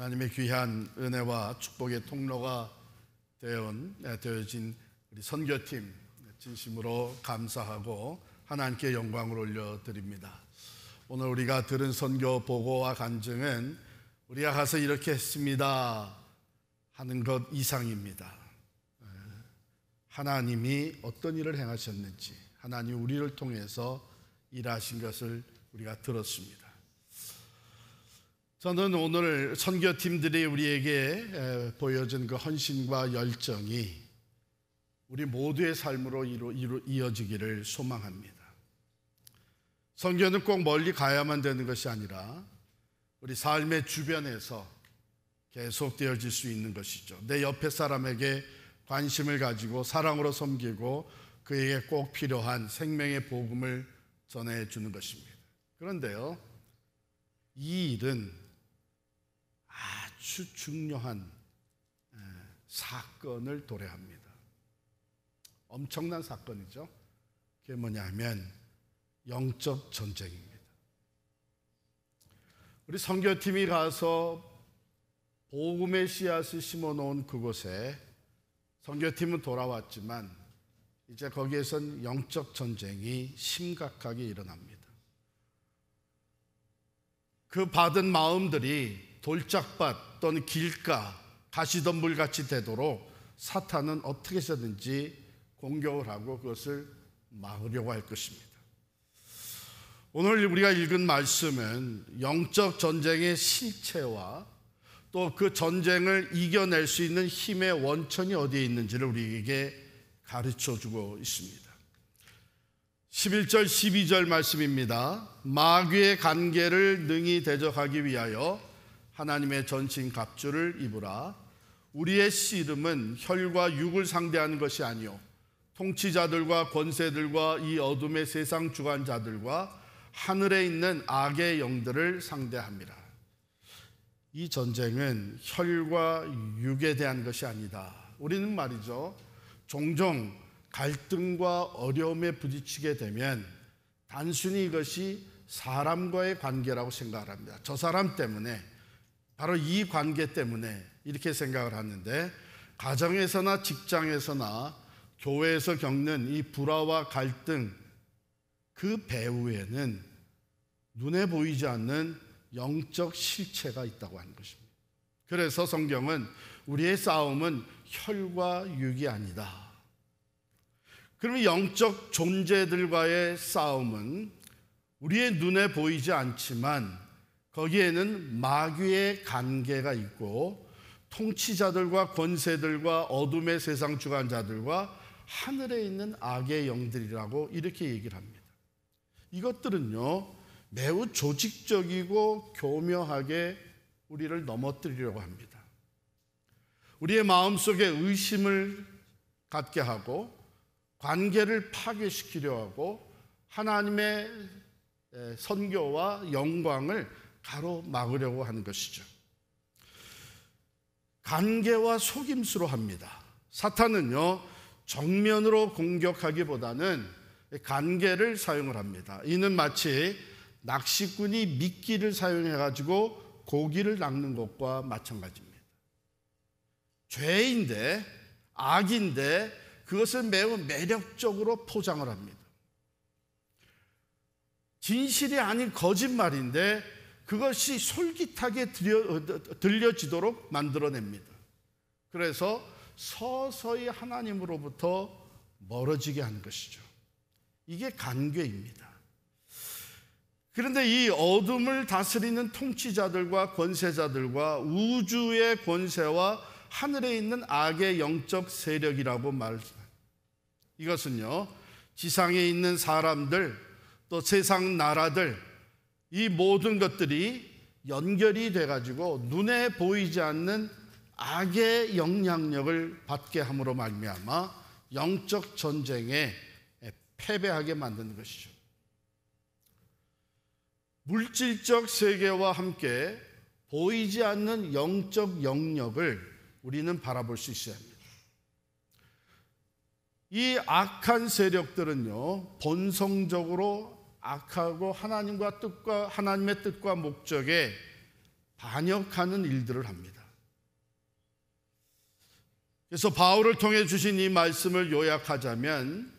하나님의 귀한 은혜와 축복의 통로가 되어진 우리 선교팀 진심으로 감사하고 하나님께 영광을 올려드립니다. 오늘 우리가 들은 선교 보고와 간증은 우리가 가서 이렇게 했습니다 하는 것 이상입니다. 하나님이 어떤 일을 행하셨는지, 하나님 우리를 통해서 일하신 것을 우리가 들었습니다. 저는 오늘 선교팀들이 우리에게 보여준 그 헌신과 열정이 우리 모두의 삶으로 이어지기를 소망합니다. 선교는 꼭 멀리 가야만 되는 것이 아니라 우리 삶의 주변에서 계속되어질 수 있는 것이죠. 내 옆에 사람에게 관심을 가지고 사랑으로 섬기고 그에게 꼭 필요한 생명의 복음을 전해주는 것입니다. 그런데요, 이 일은 아주 중요한 사건을 도래합니다. 엄청난 사건이죠. 그게 뭐냐면 영적 전쟁입니다. 우리 선교팀이 가서 복음의 씨앗을 심어놓은 그곳에 선교팀은 돌아왔지만 이제 거기에선 영적 전쟁이 심각하게 일어납니다. 그 받은 마음들이 돌짝밭 또는 길가, 가시덤불같이 되도록 사탄은 어떻게 해서든지 공격을 하고 그것을 막으려고 할 것입니다. 오늘 우리가 읽은 말씀은 영적 전쟁의 실체와 또 그 전쟁을 이겨낼 수 있는 힘의 원천이 어디에 있는지를 우리에게 가르쳐주고 있습니다. 11절 12절 말씀입니다. 마귀의 간계를 능히 대적하기 위하여 하나님의 전신 갑주를 입으라. 우리의 씨름은 혈과 육을 상대하는 것이 아니요 통치자들과 권세들과 이 어둠의 세상 주관자들과 하늘에 있는 악의 영들을 상대합니다. 이 전쟁은 혈과 육에 대한 것이 아니다. 우리는 말이죠, 종종 갈등과 어려움에 부딪히게 되면 단순히 이것이 사람과의 관계라고 생각을 합니다. 저 사람 때문에, 바로 이 관계 때문에 이렇게 생각을 하는데, 가정에서나 직장에서나 교회에서 겪는 이 불화와 갈등, 그 배후에는 눈에 보이지 않는 영적 실체가 있다고 하는 것입니다. 그래서 성경은 우리의 싸움은 혈과 육이 아니다. 그러면 영적 존재들과의 싸움은 우리의 눈에 보이지 않지만 거기에는 마귀의 관계가 있고 통치자들과 권세들과 어둠의 세상 주관자들과 하늘에 있는 악의 영들이라고 이렇게 얘기를 합니다. 이것들은요, 매우 조직적이고 교묘하게 우리를 넘어뜨리려고 합니다. 우리의 마음속에 의심을 갖게 하고 관계를 파괴시키려 하고 하나님의 선교와 영광을 가로막으려고 하는 것이죠. 관계와 속임수로 합니다. 사탄은요, 정면으로 공격하기보다는 관계를 사용을 합니다. 이는 마치 낚시꾼이 미끼를 사용해가지고 고기를 낚는 것과 마찬가지입니다. 죄인데, 악인데 그것을 매우 매력적으로 포장을 합니다. 진실이 아닌 거짓말인데 그것이 솔깃하게 들려지도록 만들어냅니다. 그래서 서서히 하나님으로부터 멀어지게 하는 것이죠. 이게 관계입니다. 그런데 이 어둠을 다스리는 통치자들과 권세자들과 우주의 권세와 하늘에 있는 악의 영적 세력이라고 말합니다. 이것은요, 지상에 있는 사람들, 또 세상 나라들, 이 모든 것들이 연결이 돼가지고 눈에 보이지 않는 악의 영향력을 받게 함으로 말미암아 영적 전쟁에 패배하게 만드는 것이죠. 물질적 세계와 함께 보이지 않는 영적 영역을 우리는 바라볼 수 있어야 합니다. 이 악한 세력들은요, 본성적으로 악하고 하나님의 뜻과 목적에 반역하는 일들을 합니다. 그래서 바울을 통해 주신 이 말씀을 요약하자면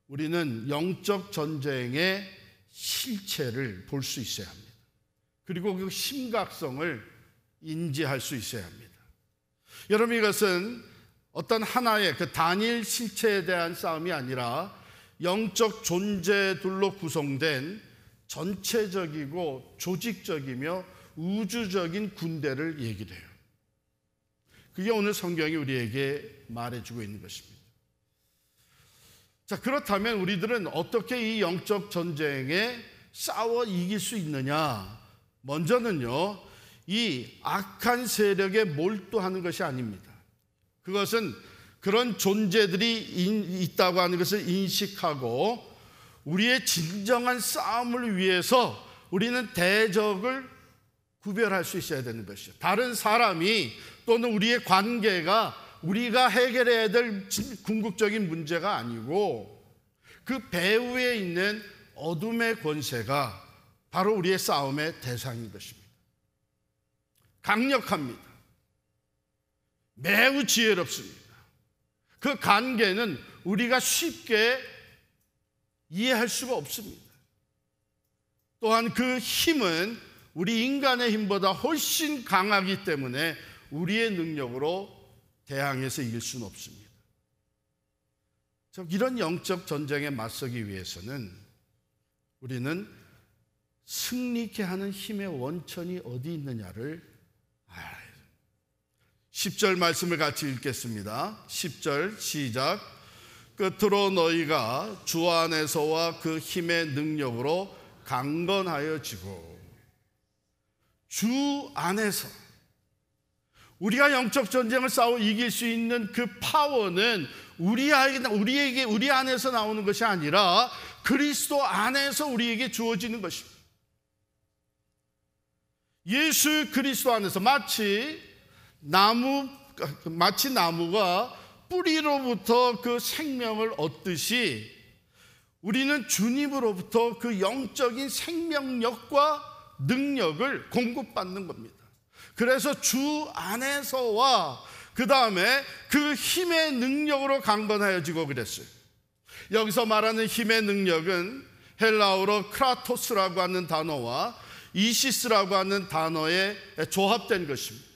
우리는 영적 전쟁의 실체를 볼 수 있어야 합니다. 그리고 그 심각성을 인지할 수 있어야 합니다. 여러분, 이것은 어떤 하나의 그 단일 실체에 대한 싸움이 아니라 영적 존재들로 구성된 전체적이고 조직적이며 우주적인 군대를 얘기를 해요. 그게 오늘 성경이 우리에게 말해주고 있는 것입니다. 자, 그렇다면 우리들은 어떻게 이 영적 전쟁에 싸워 이길 수 있느냐? 먼저는요, 이 악한 세력에 몰두하는 것이 아닙니다. 그것은 그런 존재들이 있다고 하는 것을 인식하고 우리의 진정한 싸움을 위해서 우리는 대적을 구별할 수 있어야 되는 것이죠. 다른 사람이 또는 우리의 관계가 우리가 해결해야 될 궁극적인 문제가 아니고 그 배후에 있는 어둠의 권세가 바로 우리의 싸움의 대상인 것입니다. 강력합니다. 매우 지혜롭습니다. 그 관계는 우리가 쉽게 이해할 수가 없습니다. 또한 그 힘은 우리 인간의 힘보다 훨씬 강하기 때문에 우리의 능력으로 대항해서 이길 수는 없습니다. 이런 영적 전쟁에 맞서기 위해서는 우리는 승리케 하는 힘의 원천이 어디 있느냐를 알아야 돼요. 10절 말씀을 같이 읽겠습니다. 10절 시작. 끝으로 너희가 주 안에서와 그 힘의 능력으로 강건하여지고. 주 안에서 우리가 영적 전쟁을 싸워 이길 수 있는 그 파워는 우리 안에서 나오는 것이 아니라 그리스도 안에서 우리에게 주어지는 것입니다. 예수 그리스도 안에서 마치 나무가 뿌리로부터 그 생명을 얻듯이 우리는 주님으로부터 그 영적인 생명력과 능력을 공급받는 겁니다. 그래서 주 안에서와 그 다음에 그 힘의 능력으로 강건하여지고 그랬어요. 여기서 말하는 힘의 능력은 헬라어로 크라토스라고 하는 단어와 이시스라고 하는 단어에 조합된 것입니다.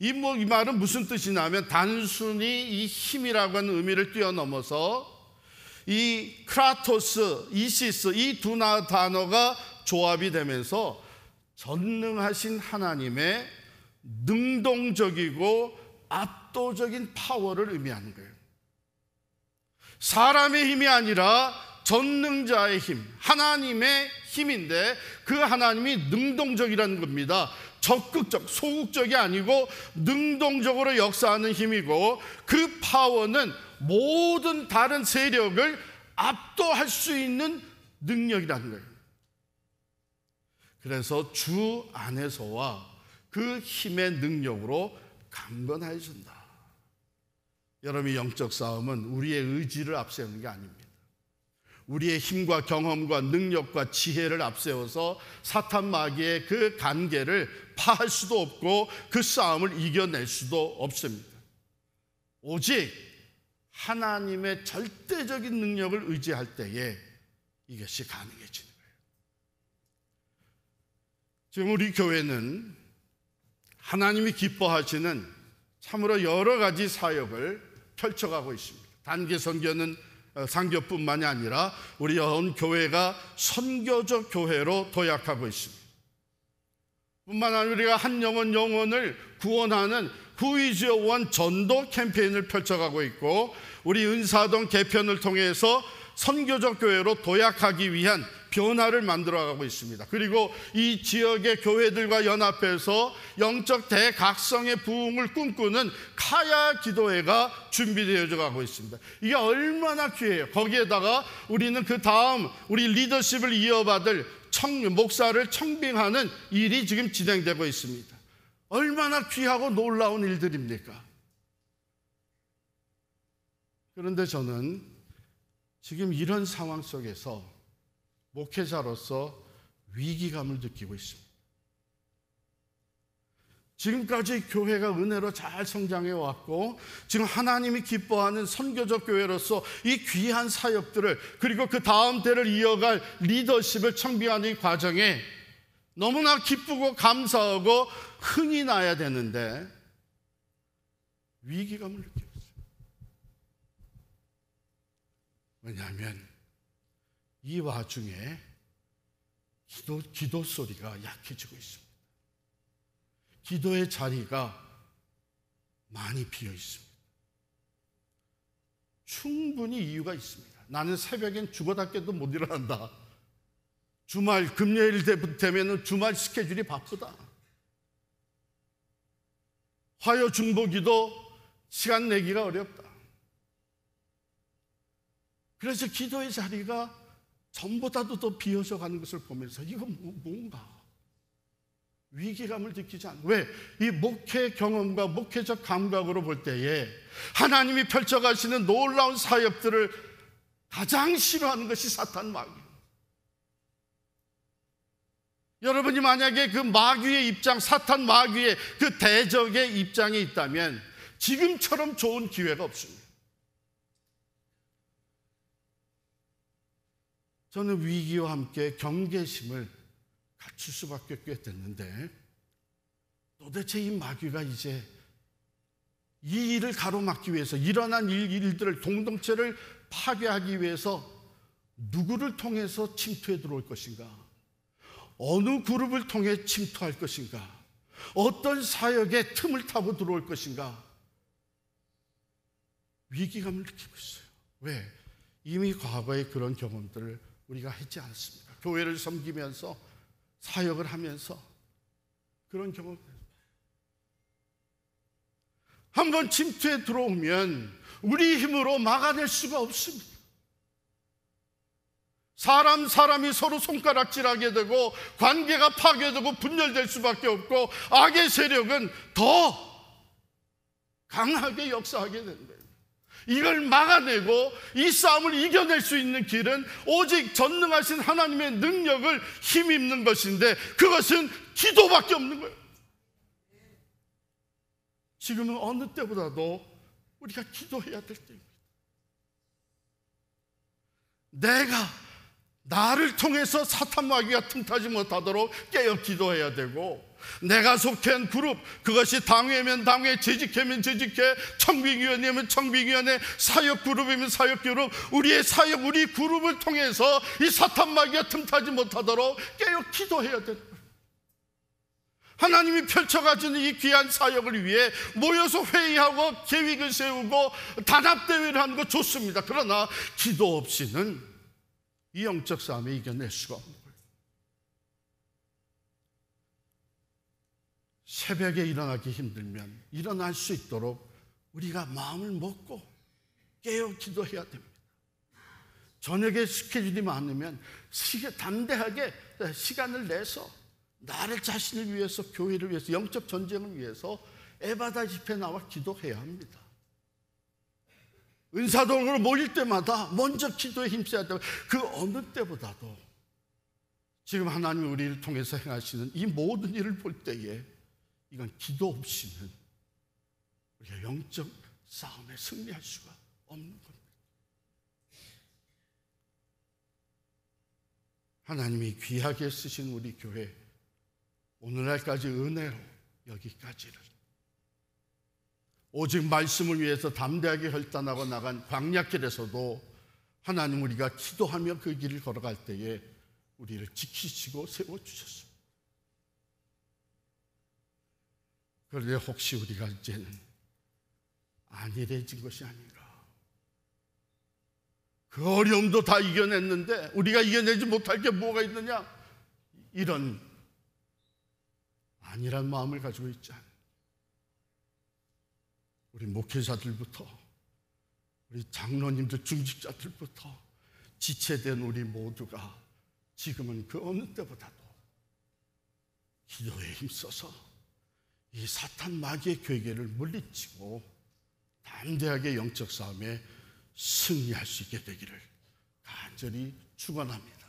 이 말은 무슨 뜻이냐면 단순히 이 힘이라고 하는 의미를 뛰어넘어서 이 크라토스, 이시스 이 두 단어가 조합이 되면서 전능하신 하나님의 능동적이고 압도적인 파워를 의미하는 거예요. 사람의 힘이 아니라 전능자의 힘, 하나님의 힘인데 그 하나님이 능동적이라는 겁니다. 적극적, 소극적이 아니고 능동적으로 역사하는 힘이고 그 파워는 모든 다른 세력을 압도할 수 있는 능력이라는 거예요. 그래서 주 안에서와 그 힘의 능력으로 강건해진다. 여러분의 영적 싸움은 우리의 의지를 앞세우는 게 아닙니다. 우리의 힘과 경험과 능력과 지혜를 앞세워서 사탄 마귀의 그 관계를 파할 수도 없고 그 싸움을 이겨낼 수도 없습니다. 오직 하나님의 절대적인 능력을 의지할 때에 이것이 가능해지는 거예요. 지금 우리 교회는 하나님이 기뻐하시는 참으로 여러 가지 사역을 펼쳐가고 있습니다. 단기 선교는 상교뿐만이 아니라 우리 온 교회가 선교적 교회로 도약하고 있습니다. 뿐만 아니라 우리가 한 영혼을 구원하는 후이즈어 원 전도 캠페인을 펼쳐가고 있고 우리 은사동 개편을 통해서 선교적 교회로 도약하기 위한 변화를 만들어가고 있습니다. 그리고 이 지역의 교회들과 연합해서 영적 대각성의 부흥을 꿈꾸는 카야 기도회가 준비되어져 가고 있습니다. 이게 얼마나 귀해요. 거기에다가 우리는 그 다음 우리 리더십을 이어받을 목사를 청빙하는 일이 지금 진행되고 있습니다. 얼마나 귀하고 놀라운 일들입니까? 그런데 저는 지금 이런 상황 속에서 목회자로서 위기감을 느끼고 있습니다. 지금까지 교회가 은혜로 잘 성장해 왔고 지금 하나님이 기뻐하는 선교적 교회로서 이 귀한 사역들을, 그리고 그 다음 때를 이어갈 리더십을 청빙하는 이 과정에 너무나 기쁘고 감사하고 흥이 나야 되는데 위기감을 느꼈어요. 왜냐하면 이 와중에 기도 소리가 약해지고 있습니다. 기도의 자리가 많이 비어 있습니다. 충분히 이유가 있습니다. 나는 새벽엔 죽어다 깨도 못 일어난다. 주말 금요일 되면 주말 스케줄이 바쁘다. 화요 중보기도 시간 내기가 어렵다. 그래서 기도의 자리가 전보다도 더 비어져 가는 것을 보면서 이건 뭔가 위기감을 느끼지 않아요. 왜? 이 목회 경험과 목회적 감각으로 볼 때에 하나님이 펼쳐가시는 놀라운 사역들을 가장 싫어하는 것이 사탄 마귀. 여러분이 만약에 그 마귀의 입장, 사탄 마귀의 그 대적의 입장에 있다면 지금처럼 좋은 기회가 없습니다. 저는 위기와 함께 경계심을 갖출 수밖에 꽤 됐는데 도대체 이 마귀가 이제 이 일을 가로막기 위해서, 일어난 일들을, 공동체를 파괴하기 위해서 누구를 통해서 침투해 들어올 것인가? 어느 그룹을 통해 침투할 것인가? 어떤 사역의 틈을 타고 들어올 것인가? 위기감을 느끼고 있어요. 왜? 이미 과거에 그런 경험들을 우리가 했지 않습니까? 교회를 섬기면서 사역을 하면서 그런 경험, 한번 침투에 들어오면 우리 힘으로 막아낼 수가 없습니다. 사람이 서로 손가락질하게 되고 관계가 파괴되고 분열될 수밖에 없고 악의 세력은 더 강하게 역사하게 되는 거예요. 이걸 막아내고 이 싸움을 이겨낼 수 있는 길은 오직 전능하신 하나님의 능력을 힘입는 것인데 그것은 기도밖에 없는 거예요. 지금은 어느 때보다도 우리가 기도해야 될 때입니다. 나를 통해서 사탄 마귀가 틈타지 못하도록 깨어 기도해야 되고, 내가 속한 그룹, 그것이 당회면 당회, 재직회면 재직회, 청빙위원회면 청빙위원회, 사역그룹이면 사역그룹, 우리의 사역, 우리 그룹을 통해서 이 사탄 마귀가 틈타지 못하도록 깨어 기도해야 된다. 하나님이 펼쳐가지는 이 귀한 사역을 위해 모여서 회의하고 계획을 세우고 단합대회를 하는 거 좋습니다. 그러나 기도 없이는 이 영적 싸움에 이겨낼 수가 없는 거예요. 새벽에 일어나기 힘들면 일어날 수 있도록 우리가 마음을 먹고 깨어 기도해야 됩니다. 저녁에 스케줄이 많으면 담대하게 시간을 내서 나를 자신을 위해서, 교회를 위해서, 영적 전쟁을 위해서 에바다 집회 나와 기도해야 합니다. 은사동으로 모일 때마다 먼저 기도에 힘써야 되고, 그 어느 때보다도 지금 하나님이 우리를 통해서 행하시는 이 모든 일을 볼 때에 이건 기도 없이는 우리가 영적 싸움에 승리할 수가 없는 겁니다. 하나님이 귀하게 쓰신 우리 교회, 오늘날까지 은혜로 여기까지를 오직 말씀을 위해서 담대하게 혈단하고 나간 광야길에서도 하나님 우리가 기도하며 그 길을 걸어갈 때에 우리를 지키시고 세워주셨습니다. 그런데 혹시 우리가 이제는 안일해진 것이 아닌가? 그 어려움도 다 이겨냈는데 우리가 이겨내지 못할 게 뭐가 있느냐? 이런 안일한 마음을 가지고 있지 않아요. 우리 목회자들부터 우리 장로님들, 중직자들부터 지체된 우리 모두가 지금은 그 어느 때보다도 기도에 힘써서 이 사탄 마귀의 괴계를 물리치고 담대하게 영적 싸움에 승리할 수 있게 되기를 간절히 축원합니다.